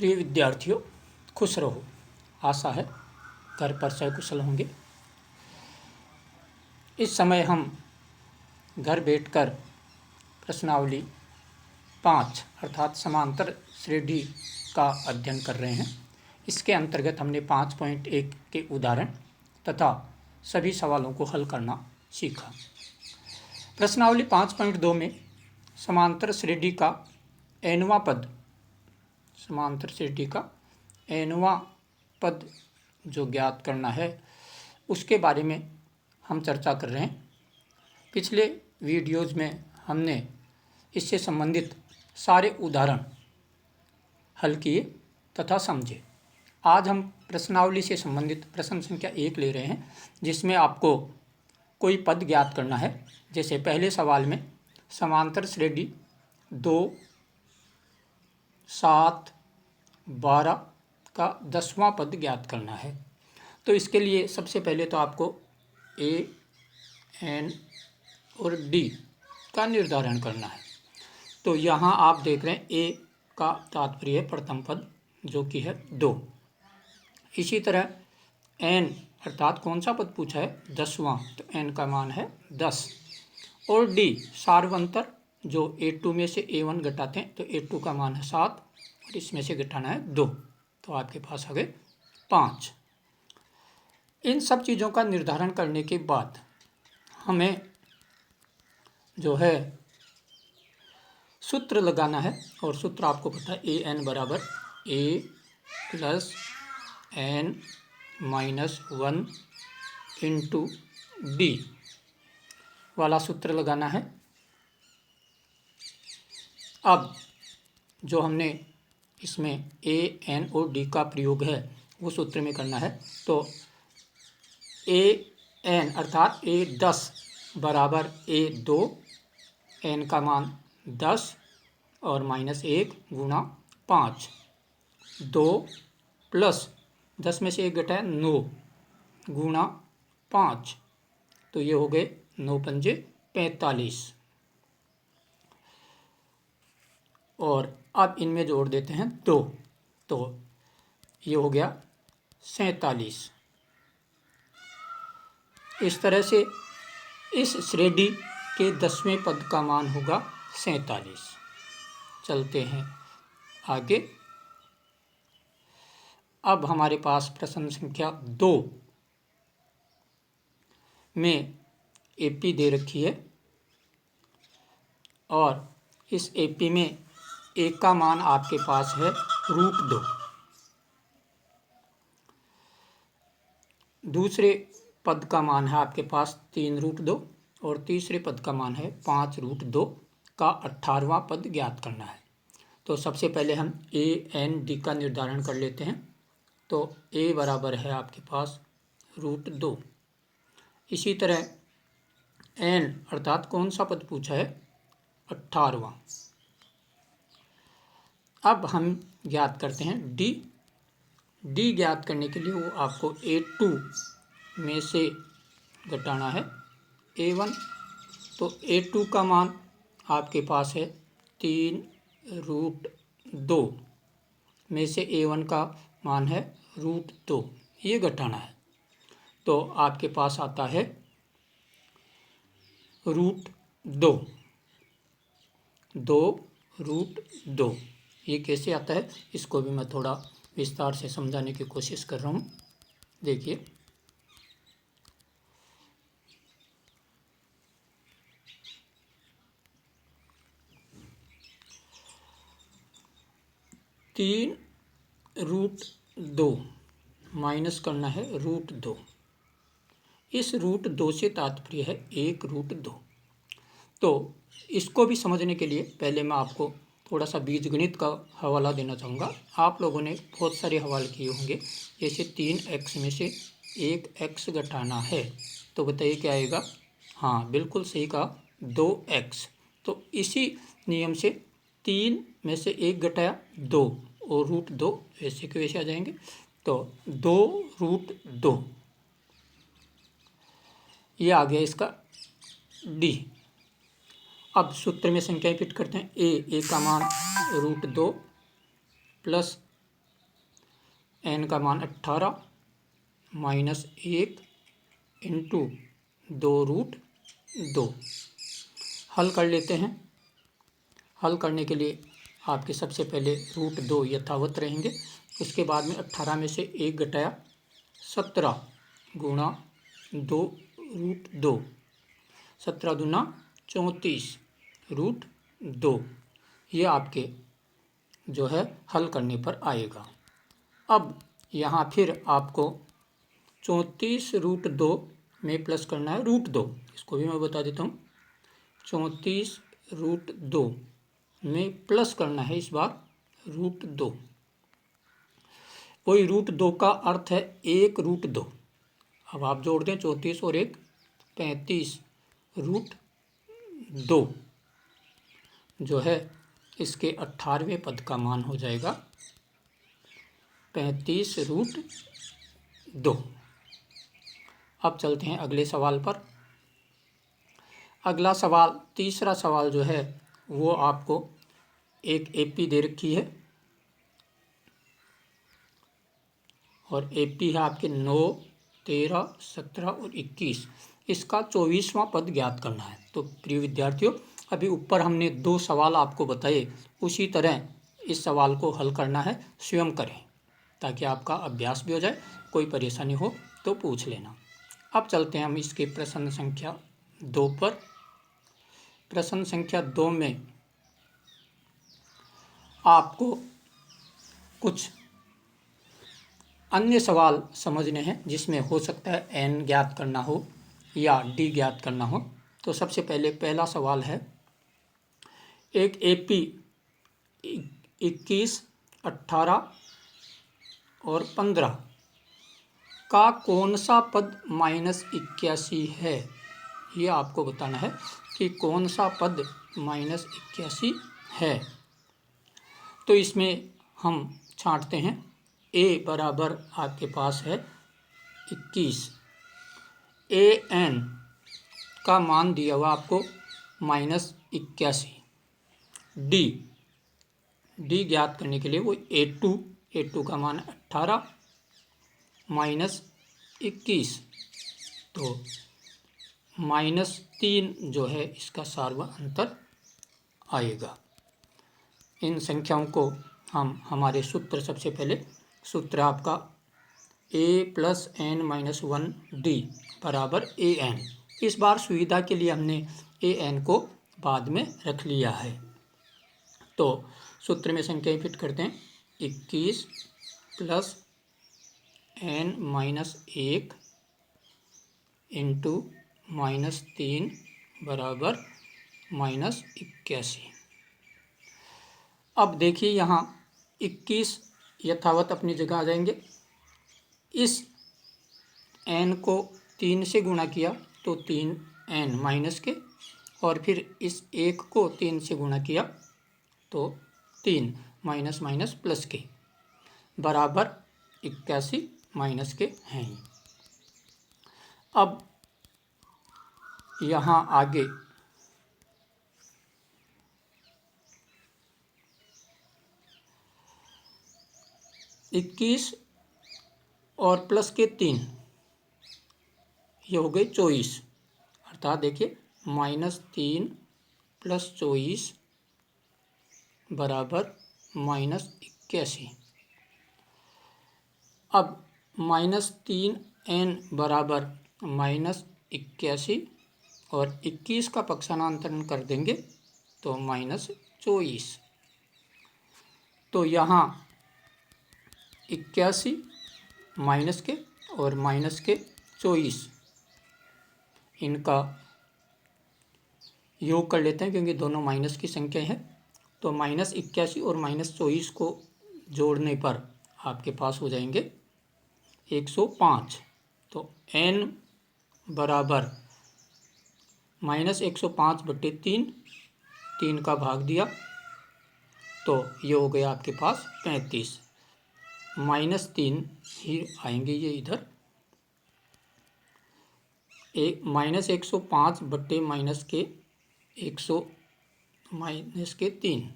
प्रिय विद्यार्थियों, खुश रहो। आशा है घर पर सकुशल होंगे। इस समय हम घर बैठकर प्रश्नावली 5 अर्थात समांतर श्रेणी का अध्ययन कर रहे हैं। इसके अंतर्गत हमने 5.1 के उदाहरण तथा सभी सवालों को हल करना सीखा। प्रश्नावली 5.2 में समांतर श्रेणी का nवां पद जो ज्ञात करना है उसके बारे में हम चर्चा कर रहे हैं। पिछले वीडियोज़ में हमने इससे संबंधित सारे उदाहरण हल किए तथा समझे। आज हम प्रश्नावली से संबंधित प्रश्न संख्या 1 ले रहे हैं, जिसमें आपको कोई पद ज्ञात करना है। जैसे पहले सवाल में समांतर श्रेणी 2, 7, 12 का 10वां पद ज्ञात करना है। तो इसके लिए सबसे पहले तो आपको A, N और D का निर्धारण करना है। तो यहाँ आप देख रहे हैं A का तात्पर्य है प्रथम पद, जो कि है 2। इसी तरह N अर्थात कौन सा पद पूछा है? 10वां, तो N का मान है 10। और D सार्वंतर, जो A2 में से A1 घटाते हैं तो A2 का मान है 7 और इसमें से घटाना है 2, तो आपके पास आ गए 5। इन सब चीज़ों का निर्धारण करने के बाद हमें जो है सूत्र लगाना है, और सूत्र आपको पता है AN बराबर A plus N minus 1 into D वाला सूत्र लगाना है। अब जो हमने इसमें A, N और D का प्रयोग है वो सूत्र में करना है। तो A N अर्थात A 10 बराबर A 2, N का मान 10 और माइनस 1 गुणा 5, 2 प्लस 10 में से 1 घटाया 9 गुणा 5, तो ये हो गए 9 पंजे 45। और अब इनमें जोड़ देते हैं 2, तो ये हो गया 47। इस तरह से इस श्रेणी के 10वें पद का मान होगा 47। चलते हैं आगे। अब हमारे पास प्रश्न संख्या 2 में AP दे रखी है, और इस AP में A का मान आपके पास है √2। दूसरे पद का मान है आपके पास 3√2 और तीसरे पद का मान है 5√2 का 18वां पद ज्ञात करना है। तो सबसे पहले हम A, N, D का निर्धारण कर लेते हैं। तो A बराबर है आपके पास √2। इसी तरह N अर्थात कौन सा पद पूछा है? 18वां। अब हम ज्ञात करते हैं D। D ज्ञात करने के लिए वो आपको A2 में से घटाना है A1। तो A2 का मान आपके पास है 3√2 में से A1 का मान है √2, ये घटाना है। तो आपके पास आता है √2, 2√2। ये कैसे आता है इसको भी मैं थोड़ा विस्तार से समझाने की कोशिश कर रहा हूँ। देखिए, तीन √2 माइनस करना है √2। इस √2 से तात्पर्य है 1√2। तो इसको भी समझने के लिए पहले मैं आपको थोड़ा सा बीजगणित का हवाला देना चाहूँगा। आप लोगों ने बहुत सारे हवाले किए होंगे। जैसे 3x में से 1x घटाना है, तो बताइए क्या आएगा? हाँ, बिल्कुल सही कहा, 2x। तो इसी नियम से 3 में से 1 घटाया 2 और √2 वैसे के वैसे आ जाएंगे। तो 2√2 ये आ गया इसका D। अब सूत्र में संख्याएं फिट करते हैं। A का मान √2 प्लस n का मान 18 माइनस 1 इंटू 2√2। हल कर लेते हैं। हल करने के लिए आपके सबसे पहले √2 यथावत रहेंगे, उसके बाद में 18 में से 1 घटाया 17 गुणा 2√2, 17 दूना 34 √2, ये आपके जो है हल करने पर आएगा। अब यहाँ फिर आपको 34√2 में प्लस करना है √2, इसको भी मैं बता देता हूँ। 34√2 में प्लस करना है इस बार √2। कोई √2 का अर्थ है 1√2। अब आप जोड़ दें 34 और 1 35√2 जो है इसके 18वें पद का मान हो जाएगा 35√2। अब चलते हैं अगले सवाल पर। अगला सवाल, तीसरा सवाल जो है वो आपको एक एपी दे रखी है और एपी है आपके 9, 13, 17 और 21। इसका 24वां पद ज्ञात करना है। तो प्रिय विद्यार्थियों, अभी ऊपर हमने 2 सवाल आपको बताए, उसी तरह इस सवाल को हल करना है। स्वयं करें ताकि आपका अभ्यास भी हो जाए, कोई परेशानी हो तो पूछ लेना। अब चलते हैं हम इसके प्रश्न संख्या 2 पर। प्रश्न संख्या 2 में आपको कुछ अन्य सवाल समझने हैं जिसमें हो सकता है n ज्ञात करना हो या d ज्ञात करना हो। तो सबसे पहले पहला सवाल है, एक एपी 21, 18 और 15 का कौन सा पद -81 है। ये आपको बताना है कि कौन सा पद -81 है। तो इसमें हम छांटते हैं। a बराबर आपके पास है 21, an का मान दिया हुआ आपको -81, d ज्ञात करने के लिए वो a2 का मान 18 -21, तो -3 जो है इसका सार्वअंतर आएगा। इन संख्याओं को हम हमारे सूत्र, सबसे पहले सूत्र आपका a + n - 1 d बराबर an। इस बार सुविधा के लिए हमने an को बाद में रख लिया है। तो सूत्र में संख्याएं फिट करते हैं। 21 + n - 1 इंटू -3 बराबर -81। अब देखिए यहाँ 21 यथावत अपनी जगह आ जाएंगे। इस n को 3 से गुणा किया तो 3n माइनस के, और फिर इस 1 को 3 से गुणा किया तो 3 माइनस माइनस प्लस के बराबर 81 माइनस के हैं। अब यहाँ आगे इक्कीस और प्लस के 3, ये हो गए 24। अर्थात देखिए -3 + 24 बराबर -81। अब -3n बराबर -81 और 21 का पक्षांतरण कर देंगे तो -24। तो यहाँ 81 माइनस के और माइनस के 24, इनका योग कर लेते हैं क्योंकि दोनों माइनस की संख्या है। तो -81 और -24 को जोड़ने पर आपके पास हो जाएंगे 105। तो n बराबर -105/3, 3 का भाग दिया तो ये हो गया आपके पास 35। -3 ही आएंगे ये इधर, -105/-3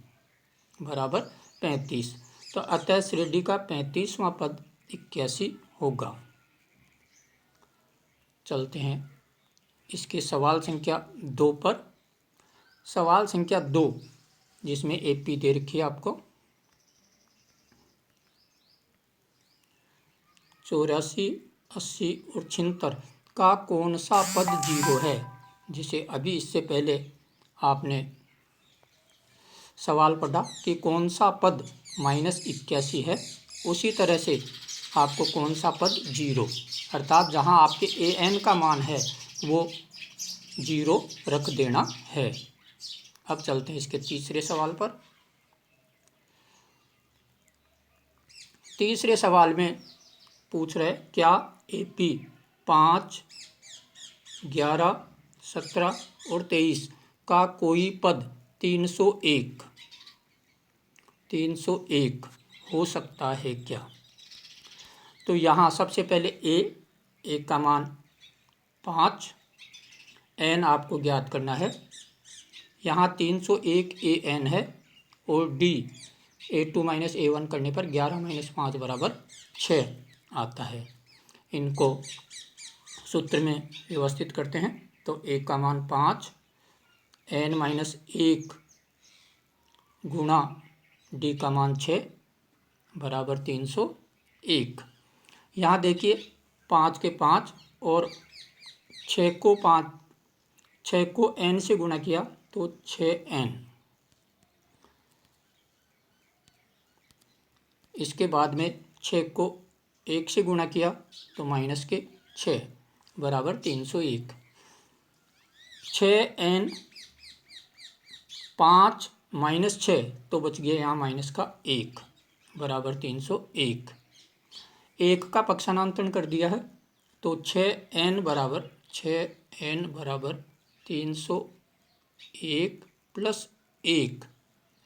बराबर 35। तो अतः श्रेणी का 35वां पद 81 होगा। चलते हैं इसके सवाल संख्या 2 पर। सवाल संख्या 2 जिसमें AP दे रखी है आपको 84, 80 और 76 का कौन सा पद 0 है। जिसे अभी इससे पहले आपने सवाल पढ़ा कि कौन सा पद -81 है, उसी तरह से आपको कौन सा पद 0 अर्थात जहां आपके an का मान है वो 0 रख देना है। अब चलते हैं इसके तीसरे सवाल पर। तीसरे सवाल में पूछ रहे क्या AP 5, 11, 17 और 23 का कोई पद 301 हो सकता है क्या। तो यहाँ सबसे पहले A का मान 5, n आपको ज्ञात करना है। यहाँ 301 an है और D A2 - A1 करने पर 11 - 5 बराबर 6 आता है। इनको सूत्र में व्यवस्थित करते हैं तो A का मान 5, n - 1 गुणा D का मान 6 बराबर 301। यहाँ देखिए 5 के 5 और 6 को n से गुणा किया तो 6n। इसके बाद में 6 को 1 से गुणा किया तो -6 बराबर 301। 6n 5 - 6 तो बच गया यहाँ माइनस का 1 बराबर 301। 1 का पक्षांतरण कर दिया है तो 6n बराबर 301 प्लस 1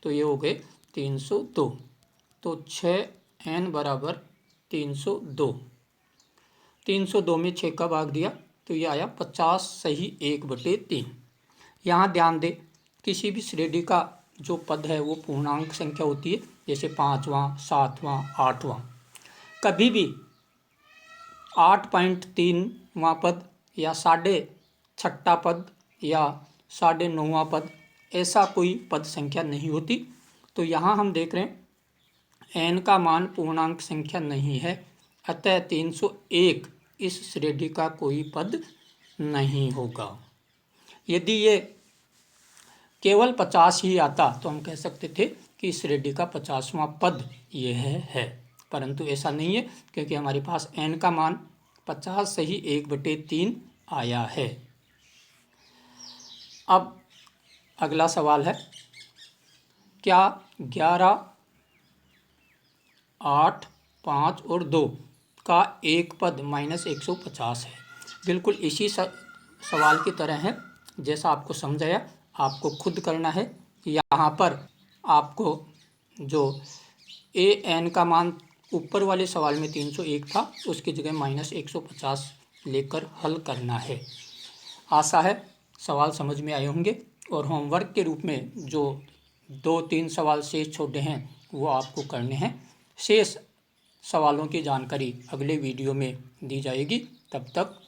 तो ये हो गए 302। तो 6n बराबर 302। 302 में 6 का भाग दिया तो ये आया 50 सही 1/3। यहाँ ध्यान दें किसी भी श्रेणी का जो पद है वो पूर्णांक संख्या होती है, जैसे 5वां, 7वां, 8वां। कभी भी 8.3वां पद या 6.5 पद या 9.5वां पद ऐसा कोई पद संख्या नहीं होती। तो यहाँ हम देख रहे हैं n का मान पूर्णांक संख्या नहीं है, अतः 301 इस श्रेणी का कोई पद नहीं होगा। यदि ये केवल 50 ही आता तो हम कह सकते थे कि इस श्रेणी का 50वां पद ये है, परंतु ऐसा नहीं है क्योंकि हमारे पास n का मान 50 सही 1/3 आया है। अब अगला सवाल है क्या 11, 8, 5 और 2 का एक पद -150 है। बिल्कुल इसी सवाल की तरह है जैसा आपको समझाया, आपको खुद करना है। यहाँ पर आपको जो an का मान ऊपर वाले सवाल में 301 था उसकी जगह -150 लेकर हल करना है। आशा है सवाल समझ में आए होंगे और होमवर्क के रूप में जो 2-3 सवाल शेष छोड़े हैं वो आपको करने हैं। शेष सवालों की जानकारी अगले वीडियो में दी जाएगी। तब तक